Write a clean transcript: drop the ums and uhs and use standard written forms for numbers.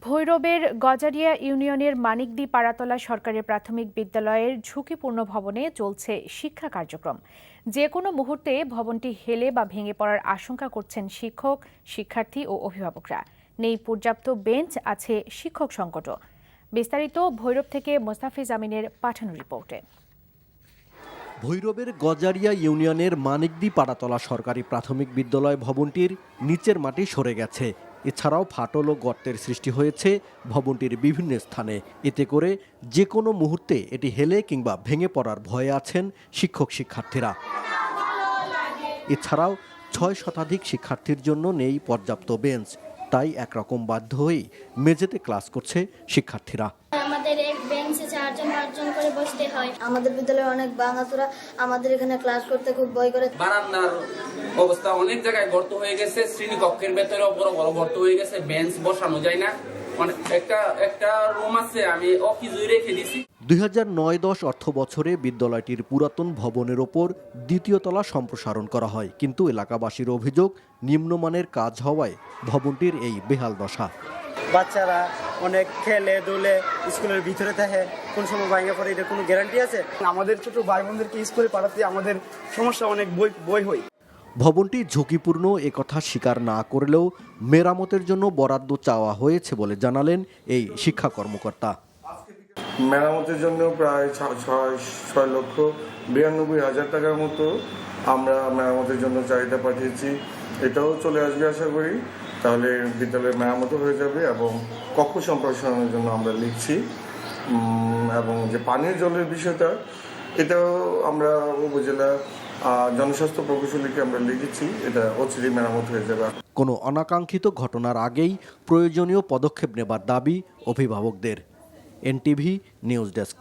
ভৈরবের গজারিয়া ইউনিয়নের মানিকদি পাড়াতলা সরকারি প্রাথমিক বিদ্যালয়ের ঝুঁকিপূর্ণ ভবনে চলছে শিক্ষা কার্যক্রম। যে কোনো মুহূর্তে ভবনটি হেলে বা ভেঙে পড়ার আশঙ্কা করছেন শিক্ষক, শিক্ষার্থী ও অভিভাবকরা। নেই পর্যাপ্ত বেঞ্চ, আছে শিক্ষক সংকটও। বিস্তারিত ভৈরব থেকে মোস্তাফিজ আমিনের পাঠানো রিপোর্টে। ভৈরবের গজারিয়া ইউনিয়নের মানিকদি পাড়াতলা সরকারি প্রাথমিক বিদ্যালয় ভবনটির নিচের মাটি সরে গেছে। এছাড়াও ফাটল ও গর্তের সৃষ্টি হয়েছে ভবনটির বিভিন্ন স্থানে। এতে করে যে কোনো মুহূর্তে এটি হেলে কিংবা ভেঙে পড়ার ভয়ে আছেন শিক্ষক শিক্ষার্থীরা। এছাড়াও ৬ শতাধিক শিক্ষার্থীর জন্য নেই পর্যাপ্ত বেঞ্চ। তাই একরকম বাধ্য হয়েই মেঝেতে ক্লাস করছে শিক্ষার্থীরা। আমাদের এক বেঞ্চে 4 জন করে বসতে হয়। আমাদের বিদ্যালয়ে অনেক ভাঙাচোরা, আমাদের এখানে ক্লাস করতে খুব ভয় করে। বারান্দার অবস্থা অনেক জায়গায় গর্ত হয়ে গেছে, শ্রেণীকক্ষের ভেতরে বড় বড় গর্ত হয়ে গেছে, বেঞ্চ বসানো যায় না। একটা রুম আছে, আমি অফিসে রেখে দিছি। 2009-10 অর্থ বছরে বিদ্যালয়টির পুরাতন ভবনের ওপর দ্বিতীয় তলা সম্প্রসারণ করা হয়, কিন্তু এলাকাবাসীর অভিযোগ নিম্নমানের কাজ হওয়ায় ভবনটির এই বেহাল দশা। বাচ্চারা অনেক খেলে দোলে স্কুলের ভিতরে থাকে, কোন সময় ভাঙে পড়ে এটা কোনো গ্যারান্টি আছে? আমাদের ছোট ভাই বোনদেরকে স্কুলে পাঠাতে আমাদের সমস্যা, অনেক বই হয়। ভবনটি ঝুঁকিপূর্ণ একথা স্বীকার না করলেও মেরামতের জন্য বরাদ্দ চাওয়া হয়েছে বলে জানালেন এই শিক্ষা কর্মকর্তা। মেরামতের জন্য প্রায় 6,92,000 টাকার মতো আমরা মেরামতের জন্য চাহিদা পাঠিয়েছি। এটাও চলে আসবে আশা করি, তাহলে বিদ্যালয়ের মেরামতও হয়ে যাবে। এবং কক্ষ সম্প্রসারণের জন্য আমরা লিখছি, এবং যে পানীয় জলের বিষয়টা, এটাও আমরা উপজেলা জনস্বাস্থ্য প্রকৌশলীকে আমরা লিখেছি, এটা অচিরেই মেরামত হয়ে যাবে। কোনো অনাকাঙ্ক্ষিত ঘটনার আগেই প্রয়োজনীয় পদক্ষেপ নেবার দাবি অভিভাবকদের। NTV news desk.